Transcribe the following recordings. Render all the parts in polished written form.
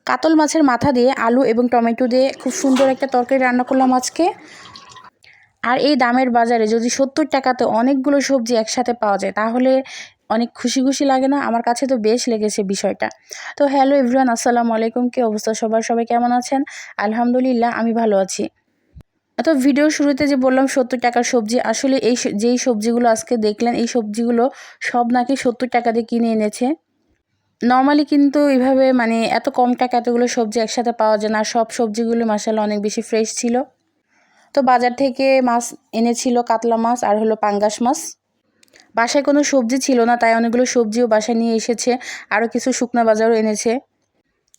কাতল মাছের মাথা দিয়ে আলু এবং টমেটো দিয়ে খুব সুন্দর একটা তরকারি রান্না করলাম আজকে। আর এই দামের বাজারে যদি 70 টাকাতে অনেকগুলো সবজি একসাথে পাওয়া যায় তাহলে অনেক খুশি খুশি লাগে না? আমার কাছে তো বেশ লেগেছে বিষয়টা। তো হ্যালো এভরিওয়ান, আসসালামু আলাইকুম। কি অবস্থা সবার? সবাই কেমন আছেন? আলহামদুলিল্লাহ আমি ভালো আছি। তো ভিডিওর শুরুতে যে বললাম 70 টাকার সবজি, আসলে যেই সবজিগুলো আজকে দেখলেন এই সবজিগুলো সব নাকি 70 টাকা দিয়ে কিনে এনেছে। নরমালি কিন্তু এভাবে মানে এত কম টাকা এতগুলো সবজি একসাথে পাওয়া যায় না। আর সব সবজিগুলো মাশাআল্লাহ অনেক বেশি ফ্রেশ ছিল। তো বাজার থেকে মাছ এনেছিল, কাতলা মাছ আর হলো পাঙ্গাস মাছ। বাসায় কোনো সবজি ছিল না, তাই অনেকগুলো সবজিও বাসায় নিয়ে এসেছে। আরও কিছু শুকনা বাজারও এনেছে।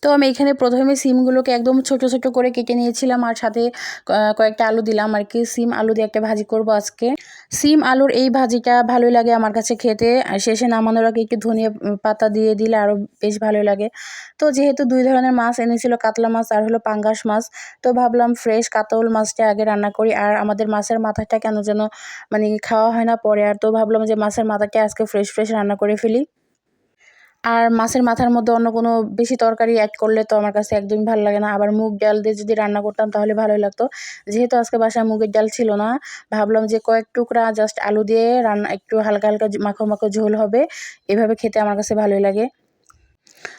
তো আমি এখানে প্রথমে সিমগুলোকে একদম ছোট ছোট করে কেটে নিয়েছিলাম আর সাথে কয়েকটা আলু দিলাম আর কি। সিম আলু দিয়ে একটা ভাজি করব আজকে। সিম আলুর এই ভাজিটা ভালোই লাগে আমার কাছে খেতে। আর শেষে নামানোর আগে একটু ধনিয়া পাতা দিয়ে দিলে আরও বেশ ভালোই লাগে। তো যেহেতু 2 ধরনের মাছ এনেছিল, কাতলা মাছ আর হলো পাঙ্গাস মাছ, তো ভাবলাম ফ্রেশ কাতল মাছটা আগে রান্না করি। আর আমাদের মাছের মাথাটা কেন যেন মানে খাওয়া হয় না পরে, আর তো ভাবলাম যে মাছের মাথাটা আজকে ফ্রেশ ফ্রেশ রান্না করে ফেলি। আর মাছের মাথার মধ্যে অন্য কোনো বেশি তরকারি অ্যাড করলে তো আমার কাছে একদমই ভালো লাগে না। আবার মুগ ডাল দিয়ে যদি রান্না করতাম তাহলে ভালোই লাগতো। যেহেতু আজকে বাসায় মুগের ডাল ছিল না, ভাবলাম যে কয়েক টুকরা জাস্ট আলু দিয়ে রান্না, একটু হালকা হালকা মাখো মাখো ঝোল হবে, এভাবে খেতে আমার কাছে ভালোই লাগে।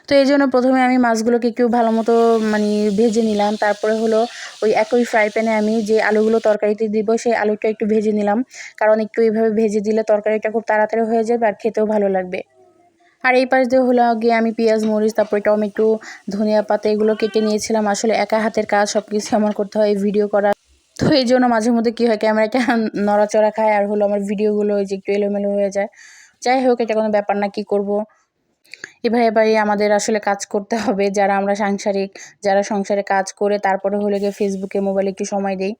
তো এই জন্য প্রথমে আমি মাছগুলোকে একটু ভালো মতো মানে ভেজে নিলাম। তারপরে হলো ওই একই ফ্রাই প্যানে আমি যে আলুগুলো তরকারিতে দিব সেই আলুটা একটু ভেজে নিলাম, কারণ একটু এইভাবে ভেজে দিলে তরকারিটা খুব তাড়াতাড়ি হয়ে যাবে আর খেতেও ভালো লাগবে। আর এই পাশ দিয়ে হলো গিয়ে আমি পেঁয়াজ, মরিচ, তারপরে টমেটো, ধনিয়া পাতা এগুলো কেটে নিয়েছিলাম। আসলে একা হাতের কাজ, সব কিছু আমার করতে হয় ভিডিও করা। তো এই জন্য মাঝে মধ্যে কী হয়, ক্যামেরাটা নড়াচড়া খায় আর হলো আমার ভিডিওগুলো ওই যে একটু এলোমেলো হয়ে যায়। যাই হোক, এটা কোনো ব্যাপার না, কী করব। এভাবে আমাদের আসলে কাজ করতে হবে, যারা আমরা সাংসারিক, যারা সংসারে কাজ করে তারপরে হলো গিয়ে ফেসবুকে, মোবাইলে একটু সময় দেই।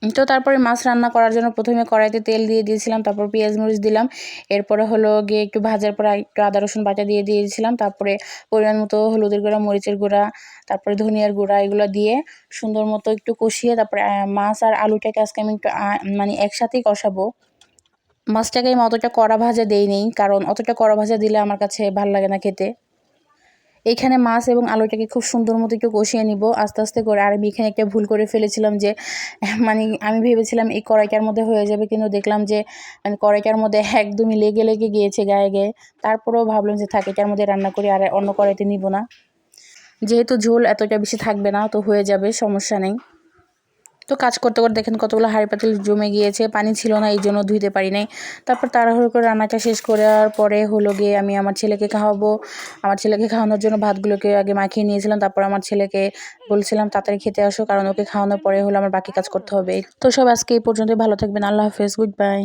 তো তারপরে মাছ রান্না করার জন্য প্রথমে কড়াইতে তেল দিয়ে দিয়েছিলাম, তারপর পেঁয়াজ মরিচ দিলাম। এরপরে হলো গিয়ে একটু ভাজার পর একটু আদা রসুন বাটা দিয়ে দিয়েছিলাম। তারপরে পরিমাণ মতো হলুদের গুঁড়া, মরিচের গুঁড়া, তারপরে ধনিয়ার গুঁড়া এগুলো দিয়ে সুন্দর মতো একটু কষিয়ে তারপরে মাছ আর আলুটাকে আজকে আমি একটু মানে একসাথেই কষাবো। মাছটাকে আমি অতটা কড়া ভাজা দেইনি, কারণ অতটা কড়া ভাজা দিলে আমার কাছে ভাল লাগে না খেতে। এইখানে মাছ এবং আলুটাকে খুব সুন্দর মতো একটু কষিয়ে নিব আস্তে আস্তে করে। আর আমি এখানে একটা ভুল করে ফেলেছিলাম যে মানে আমি ভেবেছিলাম এই কড়াইটার মধ্যে হয়ে যাবে, কিন্তু দেখলাম যে মানে কড়াইটার মধ্যে একদমই লেগে লেগে গিয়েছে গায়ে গায়ে। তারপরেও ভাবলাম যে থাক, এটার মধ্যে রান্না করি, আর অন্য কড়াইতে নিব না। যেহেতু ঝোল এতটা বেশি থাকবে না, তো হয়ে যাবে, সমস্যা নেই। তো কাজ করতে করতে দেখেন কতগুলো হাঁড়ি পাতিল জমে গিয়েছে, পানি ছিল না এই জন্য ধুইতে পারি নাই। তারপর তাড়াহুড়ো করে রান্নাটা শেষ করার পরে হলো গিয়ে আমি আমার ছেলেকে খাওয়াবো। আমার ছেলেকে খাওয়ানোর জন্য ভাতগুলোকে আগে মাখিয়ে নিয়েছিলাম, তারপর আমার ছেলেকে বলছিলাম তাড়াতাড়ি খেতে আসো, কারণ ওকে খাওয়ানোর পরে হলো আমার বাকি কাজ করতে হবে। তো সব আজকে এই পর্যন্তই, ভালো থাকবেন, আল্লাহ হাফেজ, গুড বাই।